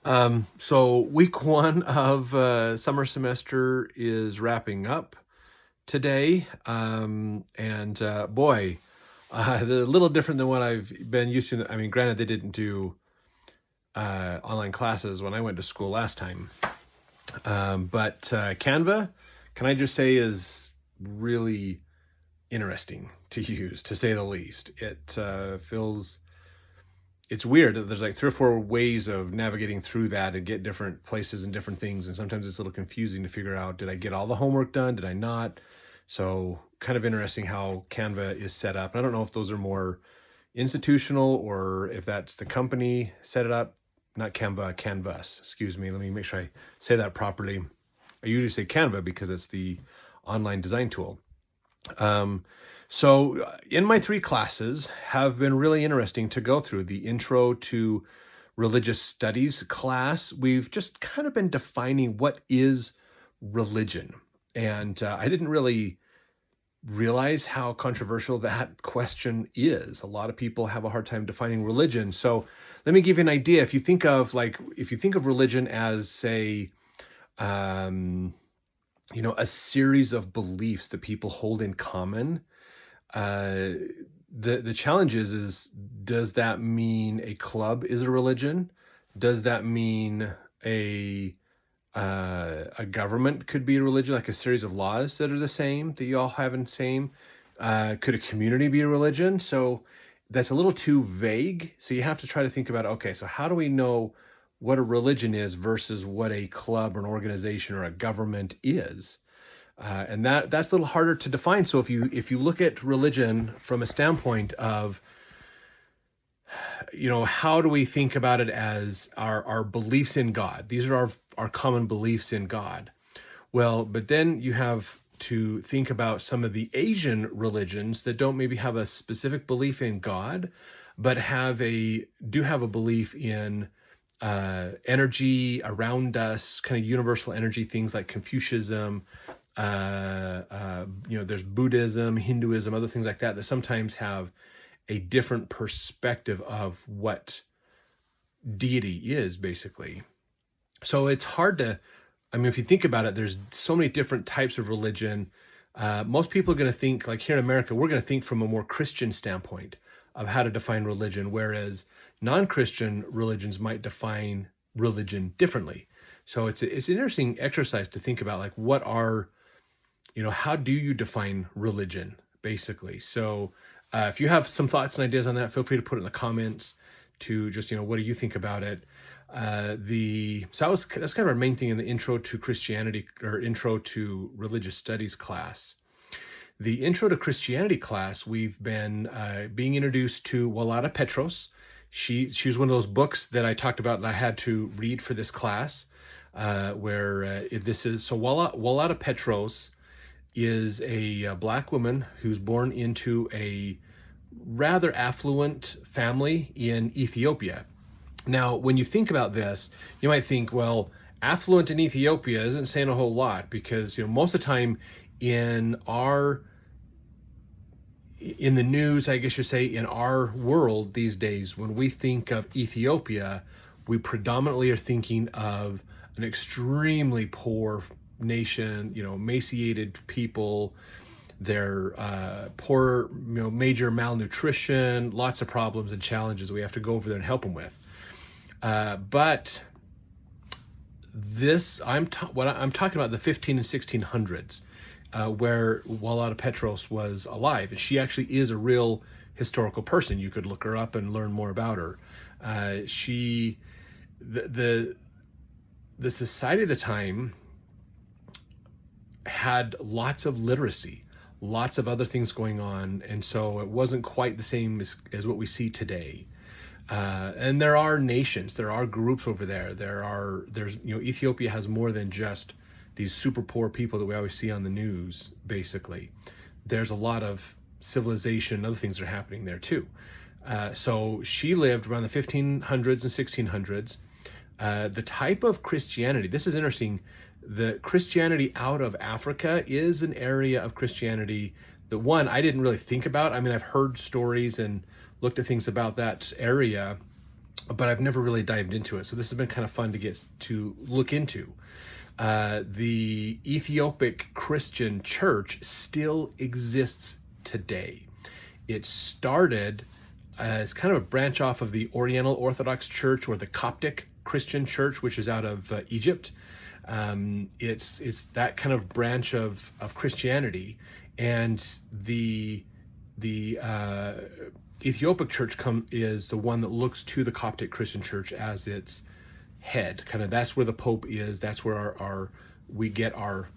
So week one of summer semester is wrapping up today. And boy, they're a little different than what I've been used to. I mean, granted, they didn't do online classes when I went to school last time. But Canva, can I just say, is really interesting to use, to say the least. It's weird. There's like three or four ways of navigating through that and get different places and different things. And sometimes it's a little confusing to figure out, did I get all the homework done? Did I not? So kind of interesting how Canva is set up. And I don't know if those are more institutional or if that's the company set it up. Not Canva, Canvas, excuse me. Let me make sure I say that properly. I usually say Canva because it's the online design tool. So in my three classes have been really interesting to go through. The Intro to Religious Studies class, we've just kind of been defining what is religion. And I didn't really realize how controversial that question is. A lot of people have a hard time defining religion. So let me give you an idea. If you think of religion as, say, a series of beliefs that people hold in common, the challenge is does that mean a club is a religion? Does that mean a government could be a religion, like a series of laws that are the same, that you all have in the same? Could a community be a religion? So that's a little too vague. So you have to try to think about, okay, so how do we know what a religion is versus what a club or an organization or a government is? And that's a little harder to define. So if you look at religion from a standpoint of, how do we think about it as our beliefs in God? These are our common beliefs in God. Well, but then you have to think about some of the Asian religions that don't maybe have a specific belief in God, but do have a belief in energy around us, kind of universal energy, things like Confucianism. There's Buddhism, Hinduism, other things like that sometimes have a different perspective of what deity is, basically. So it's hard to, if you think about it, there's so many different types of religion. Most people are going to think, like here in America, we're going to think from a more Christian standpoint of how to define religion, whereas non-Christian religions might define religion differently. So it's an interesting exercise to think about, like, how do you define religion, basically? So if you have some thoughts and ideas on that, feel free to put it in the comments to just, what do you think about it? That's kind of our main thing in the Intro to Christianity or Intro to Religious Studies class. The Intro to Christianity class, we've been being introduced to Walada Petros. She was one of those books that I talked about that I had to read for this class, Walada Petros is a Black woman who's born into a rather affluent family in Ethiopia. Now, when you think about this, you might think, well, affluent in Ethiopia isn't saying a whole lot, because most of the time in the news, I guess you say, in our world these days, when we think of Ethiopia, we predominantly are thinking of an extremely poor nation, emaciated people. They're poor, major malnutrition, lots of problems and challenges we have to go over there and help them with. But I'm talking about the 15 and 1600s, where Walada Petros was alive. And she actually is a real historical person. You could look her up and learn more about her. The society of the time had lots of literacy, lots of other things going on, and so it wasn't quite the same as what we see today. And there are nations, there are groups over there. Ethiopia has more than just these super poor people that we always see on the news, basically. There's a lot of civilization, other things are happening there too. So she lived around the 1500s and 1600s. The type of Christianity, this is interesting, the Christianity out of Africa is an area of Christianity that, one, I didn't really think about. I've heard stories and looked at things about that area, but I've never really dived into it. So this has been kind of fun to get to look into. The Ethiopic Christian Church still exists today. It started as kind of a branch off of the Oriental Orthodox Church, or the Coptic Christian Church, which is out of Egypt. It's that kind of branch of Christianity, and the Ethiopic Church is the one that looks to the Coptic Christian Church as its head. Kind of, that's where the Pope is. That's where we get our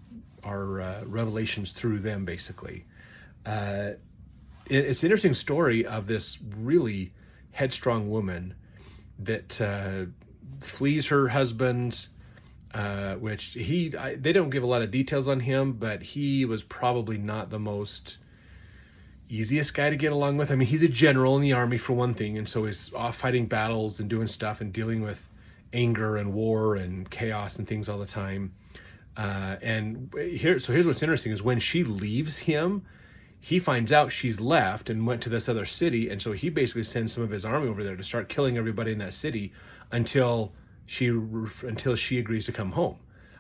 revelations through them, basically. It's an interesting story of this really headstrong woman that flees her husband, which they don't give a lot of details on him, but he was probably not the most easiest guy to get along with. I mean, he's a general in the army, for one thing, and so he's off fighting battles and doing stuff and dealing with anger and war and chaos and things all the time. Here's what's interesting is when she leaves him, he finds out she's left and went to this other city, and so he basically sends some of his army over there to start killing everybody in that city until she agrees to come home.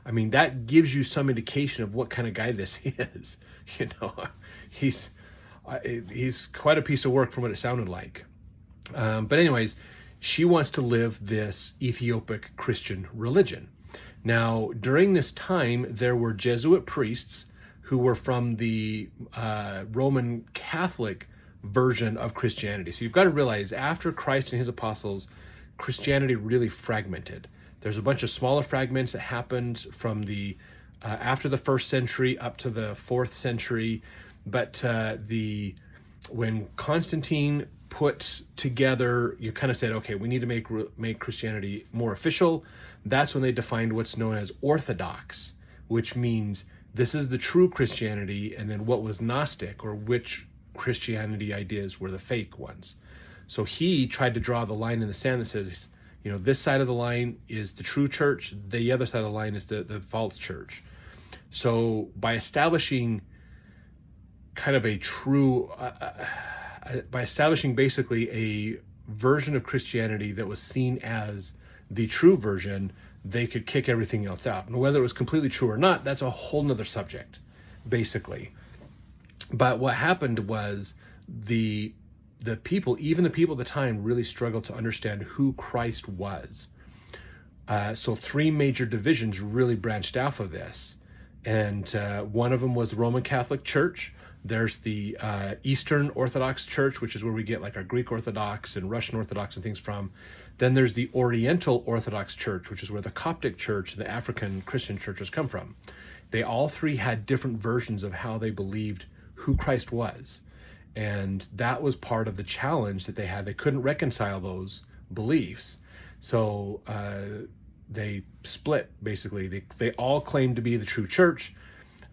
I mean, that gives you some indication of what kind of guy this is. He's quite a piece of work from what it sounded like. But anyways, she wants to live this Ethiopic Christian religion. Now, during this time, there were Jesuit priests who were from the Roman Catholic version of Christianity. So you've got to realize, after Christ and his apostles, Christianity really fragmented. There's a bunch of smaller fragments that happened from the after the 1st century up to the 4th century. But when Constantine put together, you kind of said, okay, we need to make Christianity more official. That's when they defined what's known as Orthodox, which means this is the true Christianity, and then what was Gnostic, or which Christianity ideas were the fake ones. So he tried to draw the line in the sand that says, this side of the line is the true church, the other side of the line is the false church. So by establishing kind of by establishing basically a version of Christianity that was seen as the true version, they could kick everything else out. And whether it was completely true or not, that's a whole nother subject, basically. But what happened was the people, even the people at the time, really struggled to understand who Christ was. So 3 major divisions really branched off of this. And one of them was the Roman Catholic Church. There's the Eastern Orthodox Church, which is where we get like our Greek Orthodox and Russian Orthodox and things from. Then there's the Oriental Orthodox Church, which is where the Coptic Church and the African Christian churches come from. They all 3 had different versions of how they believed who Christ was. And that was part of the challenge that they had. They couldn't reconcile those beliefs. So they split, basically. They all claimed to be the true church,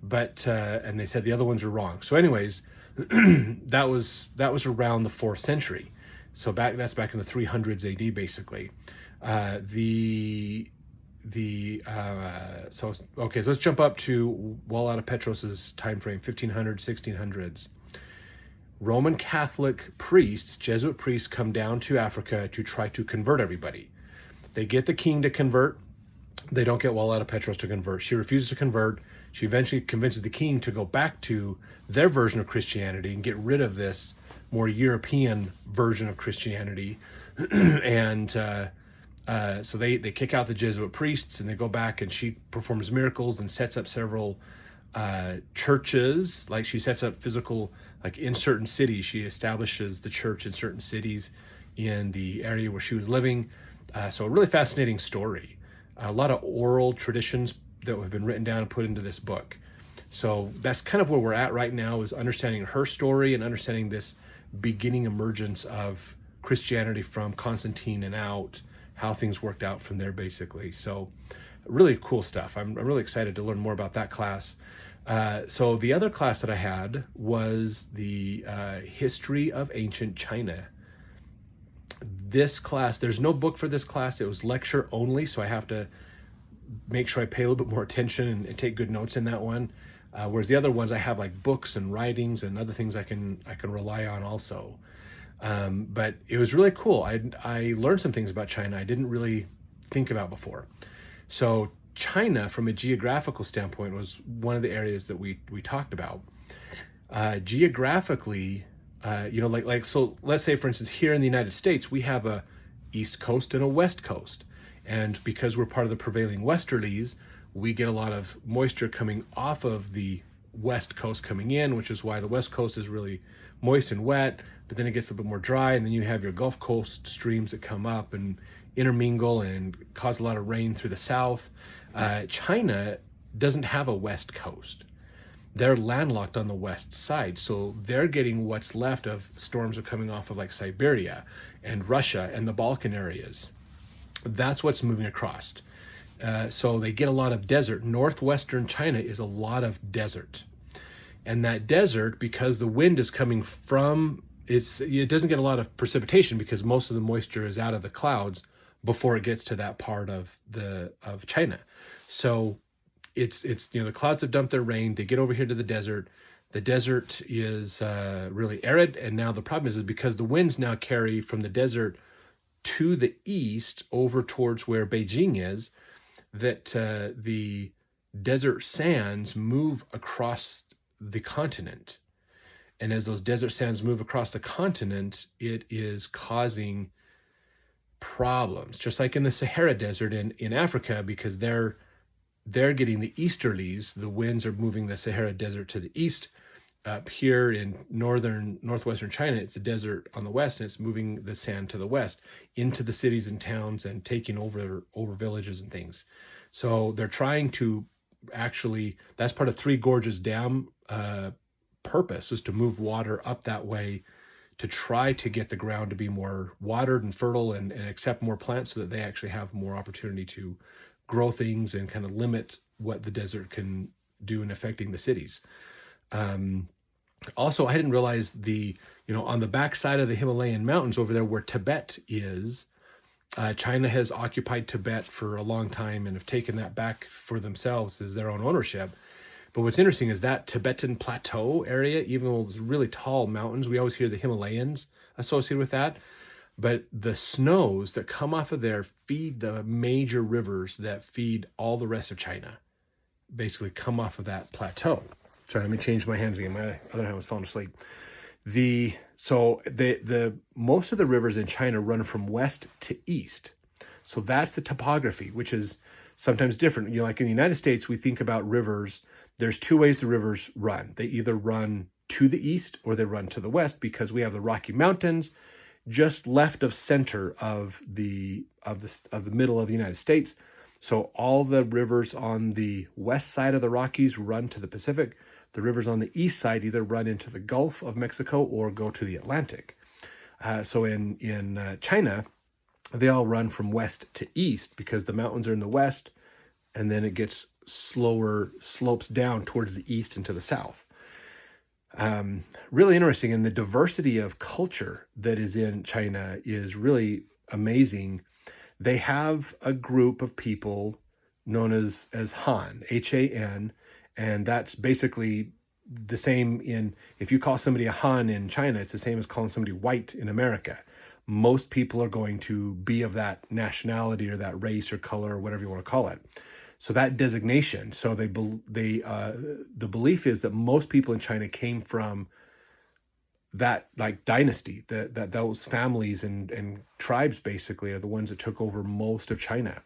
but and they said the other ones are wrong. So anyways, that was around the 4th century. So that's back in the 300s AD, basically. So let's jump up to Walla Petros's time frame, 1500s, 1600s. Roman Catholic priests, Jesuit priests, come down to Africa to try to convert everybody. They get the king to convert. They don't get Walla Petros to convert. She refuses to convert. She eventually convinces the king to go back to their version of Christianity and get rid of this more European version of Christianity. And so they kick out the Jesuit priests, and they go back, and she performs miracles and sets up several churches. Like, she sets up physical, like in certain cities, she establishes the church in certain cities in the area where she was living. So a really fascinating story. A lot of oral traditions that have been written down and put into this book. So that's kind of where we're at right now, is understanding her story and understanding this beginning emergence of Christianity from Constantine and out, how things worked out from there, basically. So really cool stuff. I'm really excited to learn more about that class. So the other class that I had was the history of ancient China. This class, there's no book for this class. It was lecture only, so I have to make sure I pay a little bit more attention and take good notes in that one. Whereas the other ones, I have like books and writings and other things I can rely on also. But it was really cool. I learned some things about China I didn't really think about before. So China, from a geographical standpoint, was one of the areas that we talked about. Geographically, so let's say, for instance, here in the United States, we have a East Coast and a West Coast. And because we're part of the prevailing westerlies, we get a lot of moisture coming off of the West Coast coming in, which is why the West Coast is really moist and wet, but then it gets a bit more dry, and then you have your Gulf Coast streams that come up and intermingle and cause a lot of rain through the south. China doesn't have a West Coast. They're landlocked on the west side, so they're getting what's left of storms are coming off of like Siberia and Russia and the Balkan areas. That's what's moving across. So they get a lot of desert. Northwestern China is a lot of desert. And that desert, because the wind is coming from, it doesn't get a lot of precipitation because most of the moisture is out of the clouds before it gets to that part of China. So it's the clouds have dumped their rain. They get over here to the desert. The desert is really arid. And now the problem is because the winds now carry from the desert to the east over towards where Beijing is, that the desert sands move across the continent. And as those desert sands move across the continent, it is causing problems, just like in the Sahara Desert in Africa, because they're getting the easterlies. The winds are moving the Sahara Desert to the east. Up here in northwestern China, it's a desert on the west, and it's moving the sand to the west into the cities and towns and taking over villages and things. So they're trying to that's part of Three Gorges Dam purpose, is to move water up that way to try to get the ground to be more watered and fertile and accept more plants so that they actually have more opportunity to grow things and kind of limit what the desert can do in affecting the cities. Also, I didn't realize on the backside of the Himalayan mountains over there where Tibet is, China has occupied Tibet for a long time and have taken that back for themselves as their own ownership. But what's interesting is that Tibetan plateau area, even though it's really tall mountains, we always hear the Himalayas associated with that. But the snows that come off of there feed the major rivers that feed all the rest of China, basically come off of that plateau. Sorry, let me change my hands again. My other hand was falling asleep. So most of the rivers in China run from west to east. So that's the topography, which is sometimes different. Like in the United States, we think about rivers. There's two ways the rivers run. They either run to the east or they run to the west, because we have the Rocky Mountains just left of center of the middle of the United States. So all the rivers on the west side of the Rockies run to the Pacific. The rivers on the east side either run into the Gulf of Mexico or go to the Atlantic. So in China, they all run from west to east because the mountains are in the west, and then it gets slower slopes down towards the east and to the south. Really interesting, and the diversity of culture that is in China is really amazing. They have a group of people known as Han, Han, and that's basically the same if you call somebody a Han in China, it's the same as calling somebody white in America. Most people are going to be of that nationality or that race or color or whatever you want to call it. So that designation, so the belief is that most people in China came from that like dynasty, that those families and tribes basically are the ones that took over most of China.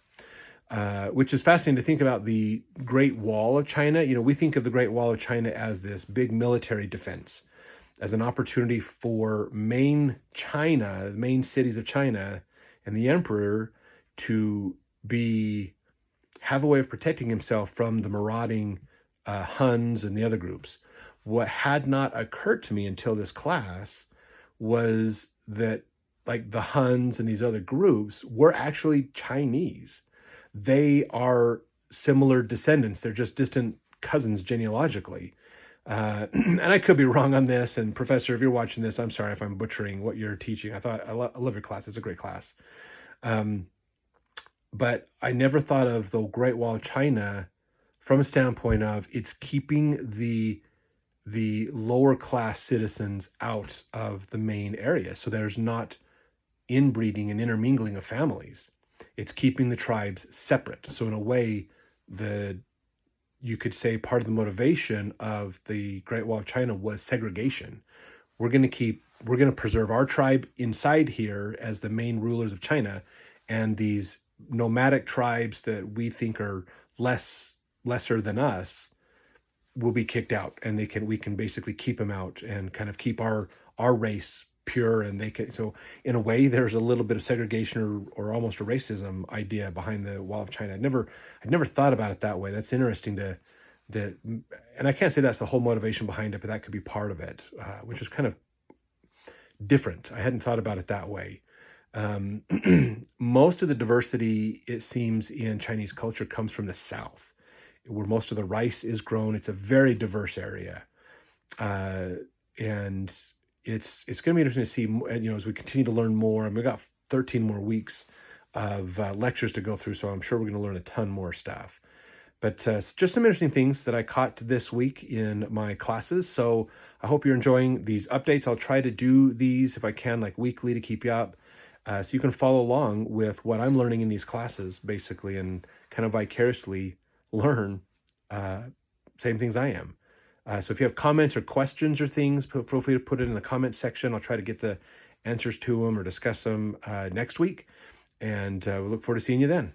Which is fascinating to think about the Great Wall of China. We think of the Great Wall of China as this big military defense, as an opportunity for main cities of China and the emperor to have a way of protecting himself from the marauding Huns and the other groups. What had not occurred to me until this class was that like the Huns and these other groups were actually Chinese. They are similar descendants. They're just distant cousins genealogically. And I could be wrong on this. And Professor, if you're watching this, I'm sorry if I'm butchering what you're teaching. I love your class. It's a great class. But I never thought of the Great Wall of China from a standpoint of it's keeping the the lower class citizens out of the main area. So there's not inbreeding and intermingling of families. It's keeping the tribes separate. So in a way, you could say part of the motivation of the Great Wall of China was segregation. We're going to preserve our tribe inside here as the main rulers of China, and these nomadic tribes that we think are lesser than us will be kicked out, and we can basically keep them out and kind of keep our race pure. And so in a way, there's a little bit of segregation or almost a racism idea behind the Wall of China. I'd never thought about it that way. That's interesting and I can't say that's the whole motivation behind it, but that could be part of it, which is kind of different. I hadn't thought about it that way. Most of the diversity, it seems, in Chinese culture comes from the South, where most of the rice is grown. It's a very diverse area. And it's going to be interesting to see, as we continue to learn more. And we've got 13 more weeks of lectures to go through, so I'm sure we're going to learn a ton more stuff. But just some interesting things that I caught this week in my classes. So I hope you're enjoying these updates. I'll try to do these, if I can, like weekly, to keep you up. So you can follow along with what I'm learning in these classes, basically, and kind of vicariously learn same things I am. So if you have comments or questions or things, feel free to put it in the comment section. I'll try to get the answers to them or discuss them next week. And we look forward to seeing you then.